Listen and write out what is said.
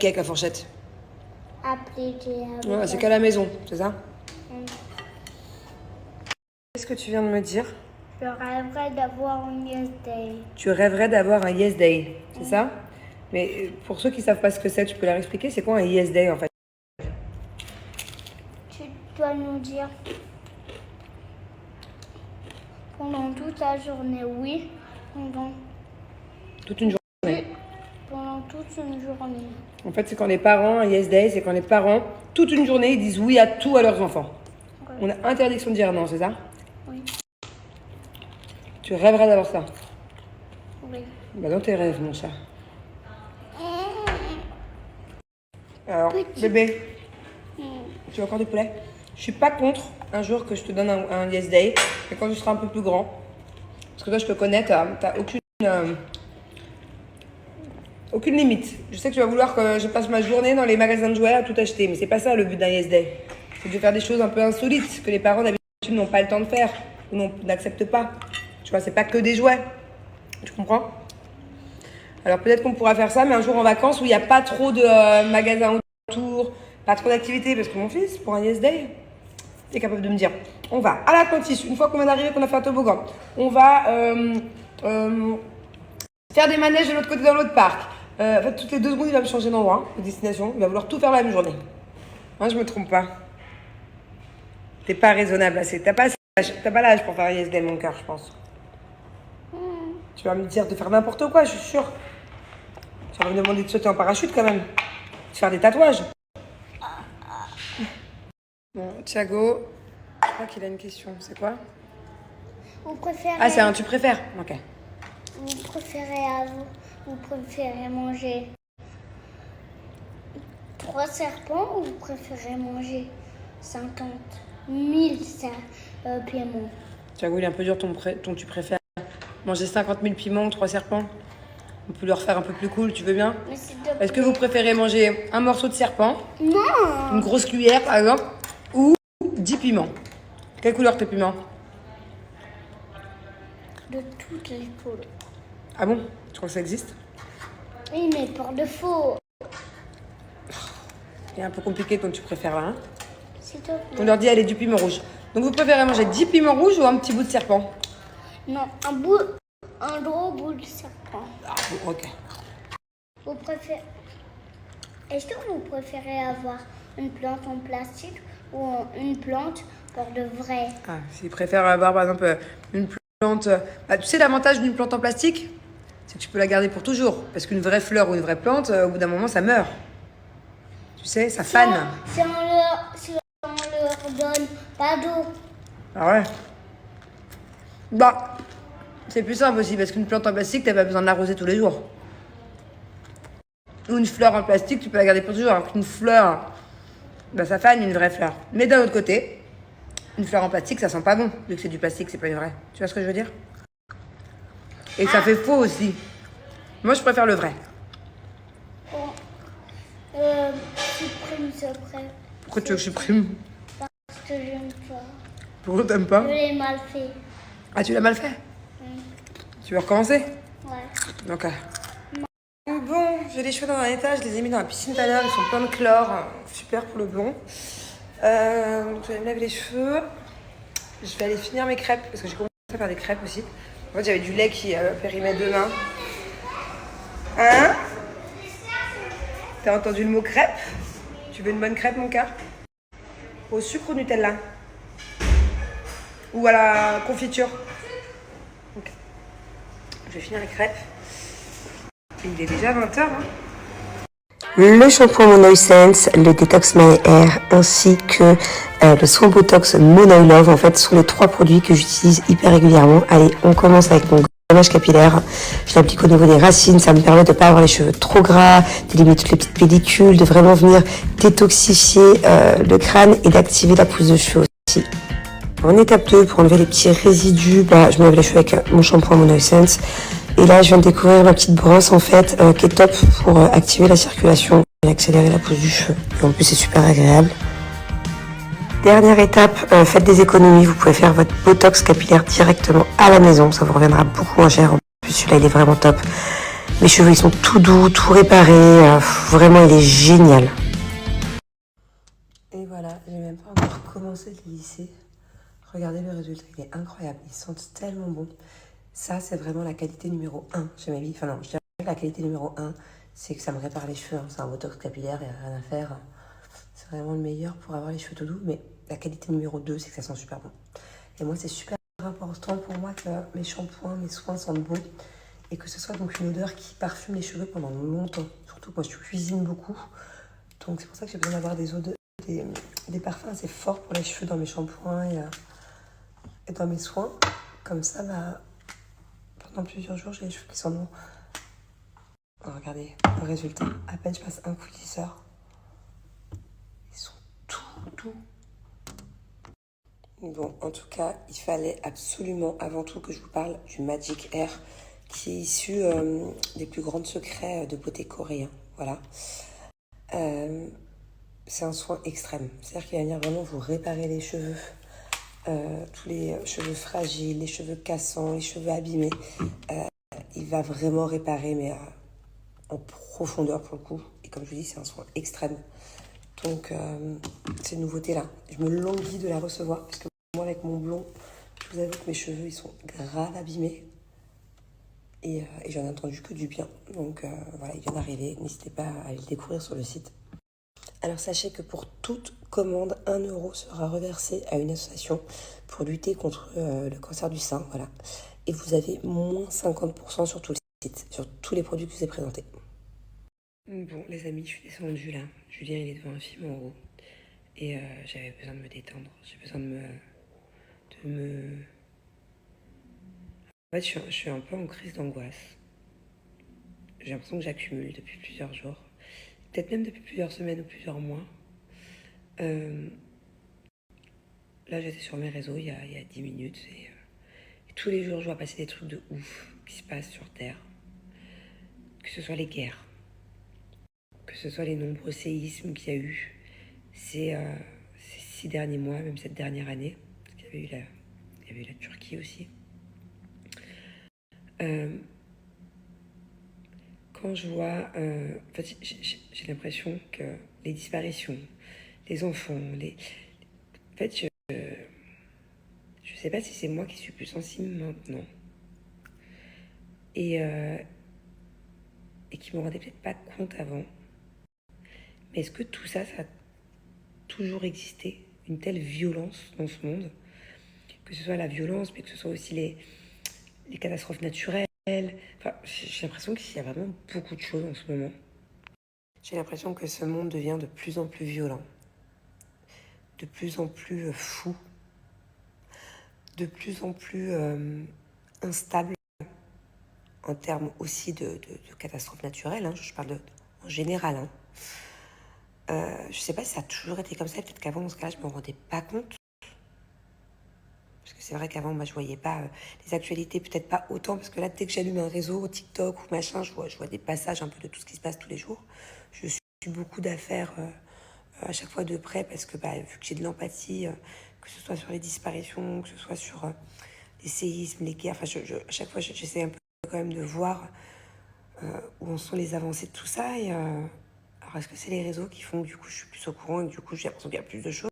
avec la fourchette? Appliquer. Ouais, c'est qu'à la maison, c'est ça? Qu'est-ce que tu viens de me dire? Je rêverais d'avoir un Yes Day. Tu rêverais d'avoir un Yes Day, c'est ça? Mais pour ceux qui savent pas ce que c'est, tu peux leur expliquer c'est quoi un Yes Day en fait? Tu dois nous dire pendant toute la journée, oui. Pendant Toute une journée. Pendant toute une journée. En fait, c'est quand les parents, un Yes Day, c'est quand les parents, toute une journée, ils disent oui à tout à leurs enfants. Ouais. On a interdiction de dire non, c'est ça? Oui. Tu rêverais d'avoir ça? Oui. Bah dans tes rêves, mon chat. Alors, bébé, tu veux encore du poulet? Je suis pas contre un jour que je te donne un Yes Day, mais quand tu seras un peu plus grand. Parce que toi, je te connais, t'as aucune limite. Je sais que tu vas vouloir que je passe ma journée dans les magasins de jouets à tout acheter, mais c'est pas ça le but d'un Yes Day. C'est de faire des choses un peu insolites que les parents d'habitude n'ont pas le temps de faire ou n'acceptent pas. Tu vois, c'est pas que des jouets. Tu comprends? Alors peut-être qu'on pourra faire ça, mais un jour en vacances où il n'y a pas trop de magasins autour, pas trop d'activités, parce que mon fils, pour un Yes Day, t'es capable de me dire, on va à l'Atlantis, une fois qu'on vient d'arriver, qu'on a fait un toboggan, on va faire des manèges de l'autre côté dans l'autre parc. En fait, toutes les 2 secondes, il va me changer d'endroit, de destination, il va vouloir tout faire la même journée. Moi, je me trompe pas. T'es pas raisonnable assez, t'as pas l'âge pour faire un Yes Day, mon cœur, je pense. Tu vas me dire de faire n'importe quoi, je suis sûre. Tu vas me demander de sauter en parachute quand même. De faire des tatouages. Bon, Thiago, je crois qu'il a une question. C'est quoi? Vous préférez... Ah, c'est un tu préfères? Ok. Vous préférez manger 3 serpents ou vous préférez manger 50 000 piments? Thiago, il est un peu dur ton tu préfères. Manger 50 000 piments ou 3 serpents? On peut le refaire un peu plus cool, tu veux bien? Est-ce que vous préférez manger un morceau de serpent? Non! Une grosse cuillère, par exemple, ou 10 piments? Quelle couleur tes piments? De toutes les couleurs. Ah bon? Tu crois que ça existe? Oui, mais pour de faux. C'est un peu compliqué ton tu préfères là, hein? S'il te plaît. On leur dit allez du piment rouge. Donc vous préférez manger 10 piments rouges ou un petit bout de serpent? Non, un gros bout de serpent. Ah bon, ok. Vous préférez... Est-ce que vous préférez avoir une plante en plastique ou une plante pour de vrai? Ah, s'ils préfèrent avoir par exemple une plante... Bah, tu sais l'avantage d'une plante en plastique? C'est que tu peux la garder pour toujours. Parce qu'une vraie fleur ou une vraie plante, au bout d'un moment, ça meurt. Tu sais, ça fane. Si on leur donne pas d'eau. Ah ouais? Bah, c'est plus simple aussi, parce qu'une plante en plastique, t'as pas besoin de l'arroser tous les jours. Ou une fleur en plastique, tu peux la garder pour toujours. Alors qu'une fleur, bah ça fane une vraie fleur. Mais d'un autre côté, une fleur en plastique, ça sent pas bon. Vu que c'est du plastique, c'est pas une vraie. Tu vois ce que je veux dire? Et ça fait faux aussi. Moi, je préfère le vrai. Supprime ce prêt. Pourquoi tu veux que je supprime? Parce que j'aime pas. Pourquoi t'aimes pas? Je l'ai mal fait. Ah, tu l'as mal fait? Tu veux recommencer? Ouais. Ok. Bon, j'ai les cheveux dans un état, je les ai mis dans la piscine tout à l'heure, ils sont pleins de chlore, super pour le blond. Donc je vais me laver les cheveux. Je vais aller finir mes crêpes, parce que j'ai commencé à faire des crêpes aussi. En fait, j'avais du lait qui périmait demain. Hein? T'as entendu le mot crêpe? Tu veux une bonne crêpe, mon cœur? Au sucre ou Nutella? Ou à la confiture? Ok. Je vais finir les crêpes. Et il est déjà 20h. Hein. Le shampoing Mon Oil Sense, le Detox My Hair ainsi que le soin Botox Mon Oil Love, en fait, sont les 3 produits que j'utilise hyper régulièrement. Allez, on commence avec mon gommage capillaire. Je l'applique au niveau des racines, ça me permet de ne pas avoir les cheveux trop gras, d'éliminer toutes les petites pellicules, de vraiment venir détoxifier le crâne et d'activer la pousse de cheveux aussi. En étape 2, pour enlever les petits résidus, je me lave les cheveux avec mon shampoing Mon Oil Sense. Et là, je viens de découvrir ma petite brosse, en fait, qui est top pour activer la circulation et accélérer la pousse du cheveu. Et en plus, c'est super agréable. Dernière étape, faites des économies. Vous pouvez faire votre botox capillaire directement à la maison. Ça vous reviendra beaucoup moins cher. En plus, celui-là, il est vraiment top. Mes cheveux, ils sont tout doux, tout réparés. Vraiment, il est génial. Et voilà, j'ai même pas encore commencé de les lisser. Regardez le résultat, il est incroyable. Ils sentent tellement bon. Ça, c'est vraiment la qualité numéro 1 chez ma vie. Enfin non, je dirais que la qualité numéro 1, c'est que ça me répare les cheveux. Hein. C'est un botox capillaire, il n'y a rien à faire. C'est vraiment le meilleur pour avoir les cheveux tout doux. Mais la qualité numéro 2, c'est que ça sent super bon. Et moi, c'est super important pour moi que mes shampoings, mes soins sentent bon. Et que ce soit donc une odeur qui parfume les cheveux pendant longtemps. Surtout que moi, je cuisine beaucoup. Donc, c'est pour ça que j'ai besoin d'avoir des odeurs, des parfums assez forts pour les cheveux dans mes shampoings et dans mes soins. Comme ça, bah, pendant plusieurs jours, j'ai les cheveux qui sentent bon. Oh, regardez le résultat. À peine je passe un coup de lisseur. Ils sont tout doux. Bon, en tout cas, il fallait absolument, avant tout, que je vous parle du Magic Air, qui est issu des plus grands secrets de beauté coréen. Voilà. C'est un soin extrême. C'est-à-dire qu'il va venir vraiment vous réparer les cheveux. Tous les cheveux fragiles, les cheveux cassants, les cheveux abîmés. Il va vraiment réparer, mais en profondeur pour le coup. Et comme je vous dis, c'est un soin extrême. Donc, cette nouveauté-là, je me languis de la recevoir. Parce que moi, avec mon blond, je vous avoue que mes cheveux, ils sont grave abîmés. Et j'en ai entendu que du bien. Donc, voilà, il vient d'arriver. N'hésitez pas à aller le découvrir sur le site. Alors, sachez que pour toute commande, 1 € sera reversé à une association pour lutter contre le cancer du sein. Voilà. Et vous avez moins 50% sur tout le site, sur tous les produits que je vous ai présentés. Bon, les amis, je suis descendue là. Julien, il est devant un film en haut. Et j'avais besoin de me détendre. J'ai besoin de me... En fait, je suis un peu en crise d'angoisse. J'ai l'impression que j'accumule depuis plusieurs jours. Peut-être même depuis plusieurs semaines ou plusieurs mois. Là, j'étais sur mes réseaux il y a 10 minutes. Et tous les jours, je vois passer des trucs de ouf qui se passent sur Terre. Que ce soit les guerres. Que ce soit les nombreux séismes qu'il y a eu ces 6 derniers mois, même cette dernière année. Parce qu'il y avait eu la Turquie aussi. Quand je vois... en fait, j'ai l'impression que les disparitions, les enfants, En fait, je sais pas si c'est moi qui suis plus sensible maintenant. Et qui me rendais peut-être pas compte avant. Mais est-ce que tout ça, ça a toujours existé? Une telle violence dans ce monde? Que ce soit la violence, mais que ce soit aussi les catastrophes naturelles. Enfin, j'ai l'impression qu'il y a vraiment beaucoup de choses en ce moment. J'ai l'impression que ce monde devient de plus en plus violent. De plus en plus fou. De plus en plus instable. En termes aussi de catastrophes naturelles. Hein, je parle en général. Hein. Je sais pas si ça a toujours été comme ça. Peut-être qu'avant, dans ce cas-là, je me rendais pas compte. Parce que c'est vrai qu'avant, moi, je voyais pas les actualités, peut-être pas autant. Parce que là, dès que j'allume un réseau, TikTok ou machin, je vois des passages un peu de tout ce qui se passe tous les jours. Je suis beaucoup d'affaires à chaque fois de près. Parce que vu que j'ai de l'empathie, que ce soit sur les disparitions, que ce soit sur les séismes, les guerres. Enfin, à chaque fois, j'essaie un peu quand même de voir où en sont les avancées de tout ça. Et alors, est-ce que c'est les réseaux qui font que du coup, je suis plus au courant et que du coup, j'ai l'impression qu'il y a plus de choses?